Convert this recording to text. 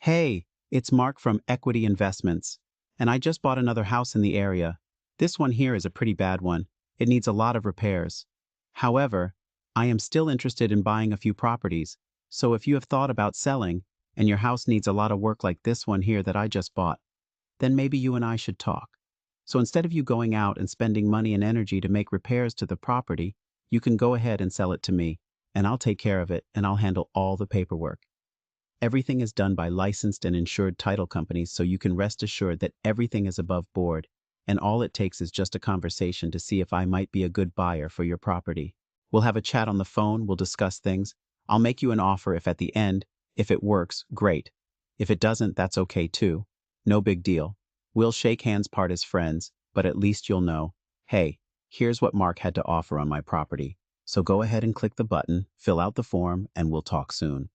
Hey, it's Mark from Equity Investments, and I just bought another house in the area. This one here is a pretty bad one. It needs a lot of repairs. However, I am still interested in buying a few properties, so if you have thought about selling, and your house needs a lot of work like this one here that I just bought, then maybe you and I should talk. So instead of you going out and spending money and energy to make repairs to the property, you can go ahead and sell it to me, and I'll take care of it and I'll handle all the paperwork. Everything is done by licensed and insured title companies, so you can rest assured that everything is above board, and all it takes is just a conversation to see if I might be a good buyer for your property. We'll have a chat on the phone, we'll discuss things. I'll make you an offer if at the end, if it works, great. If it doesn't, that's okay too. No big deal. We'll shake hands, part as friends, but at least you'll know, hey, here's what Mark had to offer on my property. So go ahead and click the button, fill out the form, and we'll talk soon.